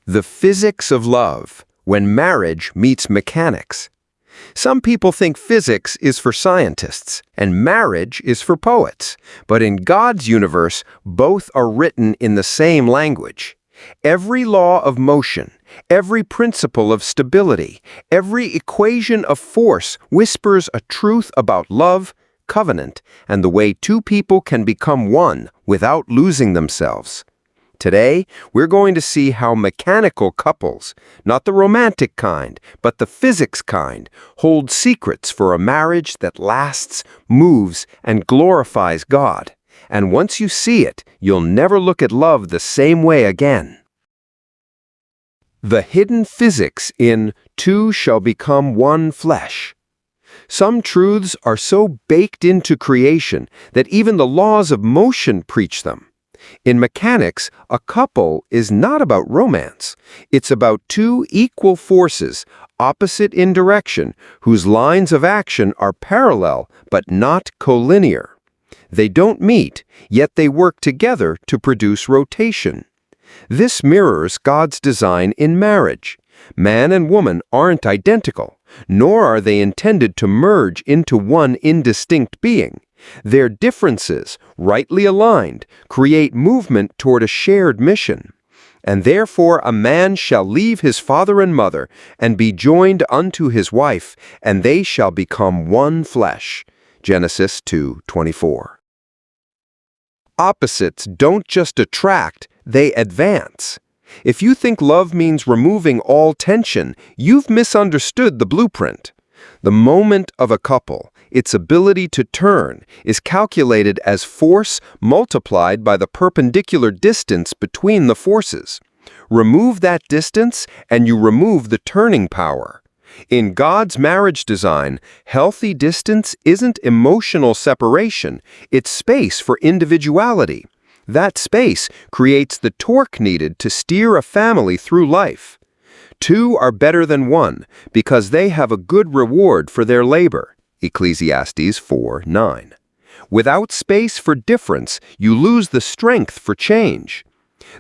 The physics of love, when marriage meets mechanics. Some people think physics is for scientists and marriage is for poets, but in God's universe, both are written in the same language. Every law of motion, every principle of stability, every equation of force whispers a truth about love, covenant, and the way two people can become one without losing themselves. Today, we're going to see how mechanical couples, not the romantic kind, but the physics kind, hold secrets for a marriage that lasts, moves, and glorifies God. And once you see it, you'll never look at love the same way again. The hidden physics in two shall become one flesh. Some truths are so baked into creation that even the laws of motion preach them. In mechanics, a couple is not about romance. It's about two equal forces, opposite in direction, whose lines of action are parallel but not collinear. They don't meet, yet they work together to produce rotation. This mirrors God's design in marriage. Man and woman aren't identical, nor are they intended to merge into one indistinct being. Their differences, rightly aligned, create movement toward a shared mission. And therefore a man shall leave his father and mother, and be joined unto his wife, and they shall become one flesh. Genesis 2:24. Opposites don't just attract, they advance. If you think love means removing all tension, you've misunderstood the blueprint. The moment of a couple, its ability to turn, is calculated as force multiplied by the perpendicular distance between the forces. Remove that distance, and you remove the turning power. In God's marriage design, healthy distance isn't emotional separation, it's space for individuality. That space creates the torque needed to steer a family through life. Two are better than one because they have a good reward for their labor. Ecclesiastes 4:9. Without space for difference, you lose the strength for change.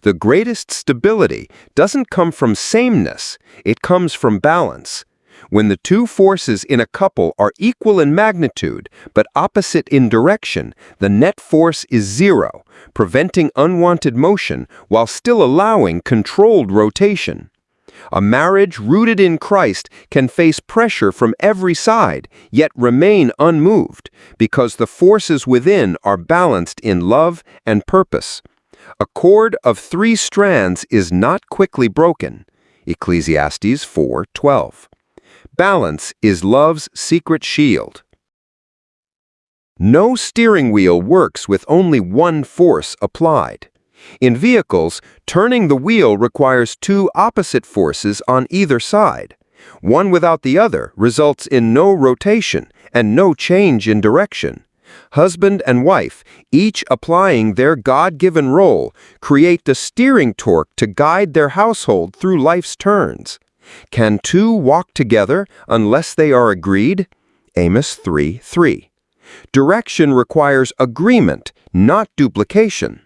The greatest stability doesn't come from sameness, it comes from balance. When the two forces in a couple are equal in magnitude but opposite in direction, the net force is zero, preventing unwanted motion while still allowing controlled rotation. A marriage rooted in Christ can face pressure from every side, yet remain unmoved, because the forces within are balanced in love and purpose. A cord of 3 strands is not quickly broken. Ecclesiastes 4:12. Balance is love's secret shield. No steering wheel works with only one force applied. In vehicles, turning the wheel requires 2 opposite forces on either side. One without the other results in no rotation and no change in direction. Husband and wife, each applying their God-given role, create the steering torque to guide their household through life's turns. Can two walk together unless they are agreed? Amos 3:3. Direction requires agreement, not duplication.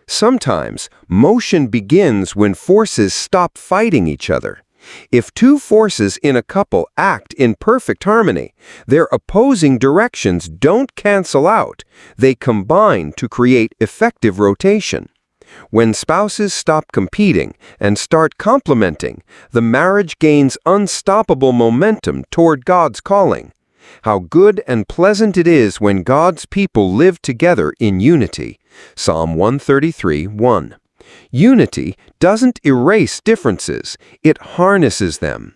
Sometimes, motion begins when forces stop fighting each other. If two forces in a couple act in perfect harmony, their opposing directions don't cancel out, they combine to create effective rotation. When spouses stop competing and start complementing, the marriage gains unstoppable momentum toward God's calling. How good and pleasant it is when God's people live together in unity. Psalm 133:1. Unity doesn't erase differences, it harnesses them.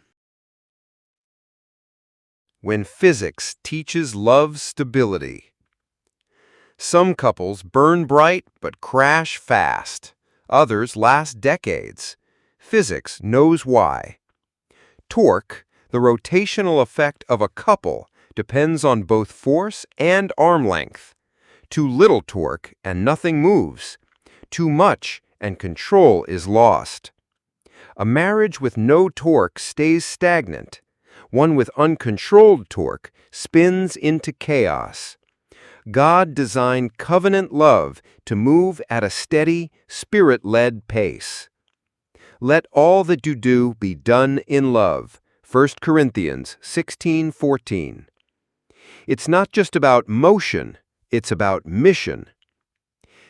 When physics teaches love stability. Some couples burn bright but crash fast. Others last decades. Physics knows why. Torque, the rotational effect of a couple, depends on both force and arm length. Too little torque and nothing moves. Too much and control is lost. A marriage with no torque stays stagnant. One with uncontrolled torque spins into chaos. God designed covenant love to move at a steady, spirit-led pace. Let all that you do be done in love. 1 Corinthians 16:14. It's not just about motion, it's about mission.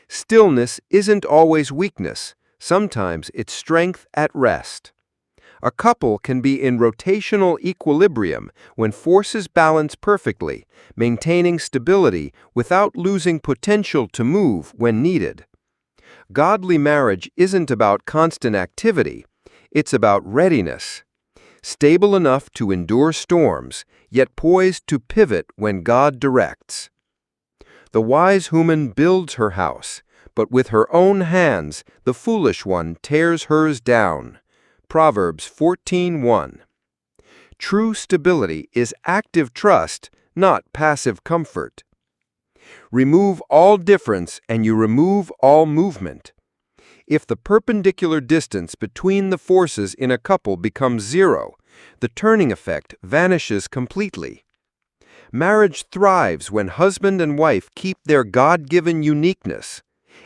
Stillness isn't always weakness. Sometimes it's strength at rest. A couple can be in rotational equilibrium when forces balance perfectly, maintaining stability without losing potential to move when needed. Godly marriage isn't about constant activity, it's about readiness. Stable enough to endure storms, yet poised to pivot when God directs. The wise woman builds her house, but with her own hands the foolish one tears hers down. Proverbs 14:1. True stability is active trust, not passive comfort. Remove all difference and you remove all movement. If the perpendicular distance between the forces in a couple becomes zero, the turning effect vanishes completely. Marriage thrives when husband and wife keep their God-given uniqueness.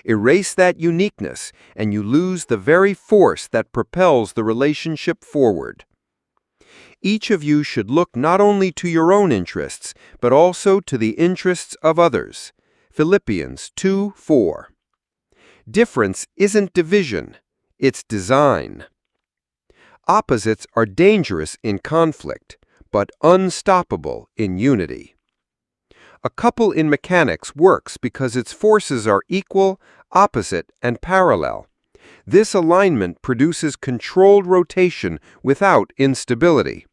Erase that uniqueness, and you lose the very force that propels the relationship forward. Each of you should look not only to your own interests, but also to the interests of others. Philippians 2:4. Difference isn't division, it's design. Opposites are dangerous in conflict, but unstoppable in unity. A couple in mechanics works because its forces are equal, opposite, and parallel. This alignment produces controlled rotation without instability.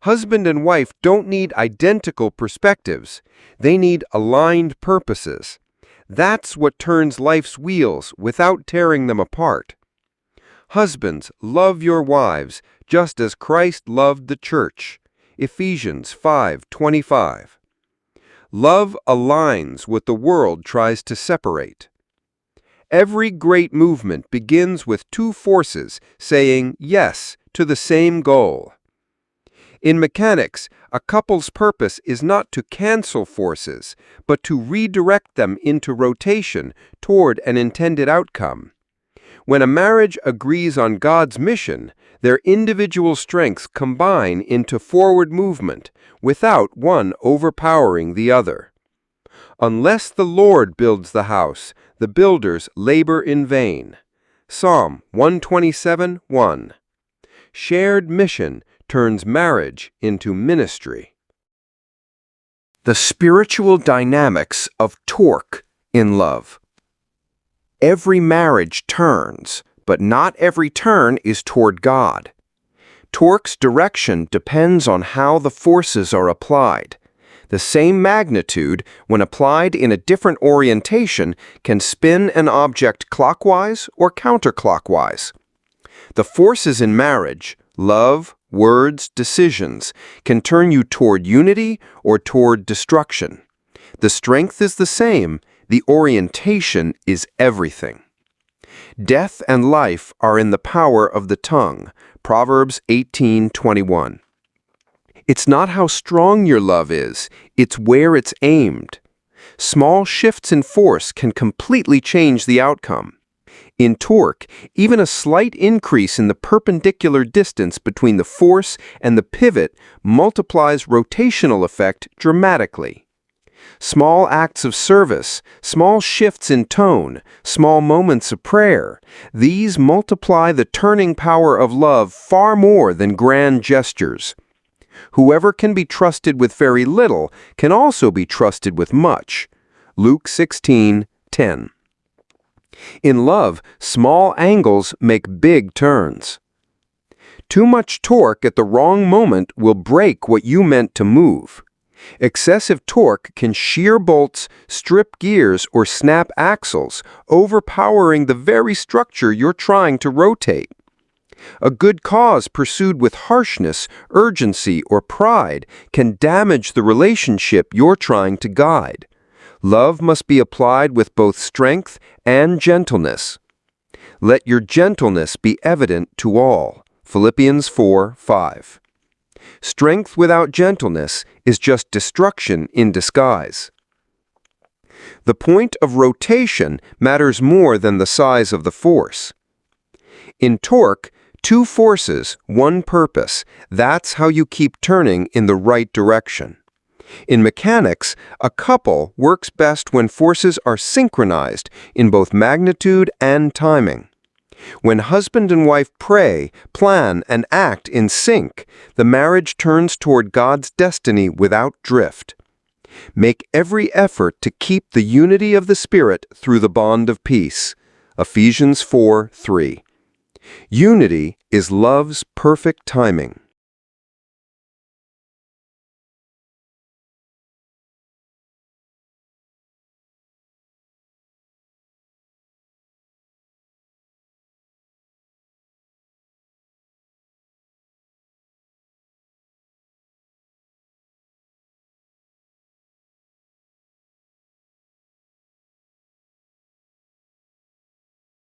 Husband and wife don't need identical perspectives, they need aligned purposes. That's what turns life's wheels without tearing them apart. Husbands, love your wives just as Christ loved the church. Ephesians 5:25. Love aligns what the world tries to separate. Every great movement begins with two forces saying yes to the same goal. In mechanics, a couple's purpose is not to cancel forces, but to redirect them into rotation toward an intended outcome. When a marriage agrees on God's mission, their individual strengths combine into forward movement without one overpowering the other. Unless the Lord builds the house, the builders labor in vain. Psalm 127:1. Shared mission turns marriage into ministry. The spiritual dynamics of torque in love. Every marriage turns, but not every turn is toward God. Torque's direction depends on how the forces are applied. The same magnitude, when applied in a different orientation, can spin an object clockwise or counterclockwise. The forces in marriage, love, words, decisions, can turn you toward unity or toward destruction. The strength is the same, the orientation is everything. Death and life are in the power of the tongue. Proverbs 18:21. It's not how strong your love is, it's where it's aimed. Small shifts in force can completely change the outcome. In torque, even a slight increase in the perpendicular distance between the force and the pivot multiplies rotational effect dramatically. Small acts of service, small shifts in tone, small moments of prayer, these multiply the turning power of love far more than grand gestures. Whoever can be trusted with very little can also be trusted with much. Luke 16:10. In love, small angles make big turns. Too much torque at the wrong moment will break what you meant to move. Excessive torque can shear bolts, strip gears, or snap axles, overpowering the very structure you're trying to rotate. A good cause pursued with harshness, urgency, or pride can damage the relationship you're trying to guide. Love must be applied with both strength and gentleness. Let your gentleness be evident to all. Philippians 4:5. Strength without gentleness is just destruction in disguise. The point of rotation matters more than the size of the force. In torque, two forces, one purpose. That's how you keep turning in the right direction. In mechanics, a couple works best when forces are synchronized in both magnitude and timing. When husband and wife pray, plan, and act in sync, the marriage turns toward God's destiny without drift. Make every effort to keep the unity of the Spirit through the bond of peace. Ephesians 4:3. Unity is love's perfect timing.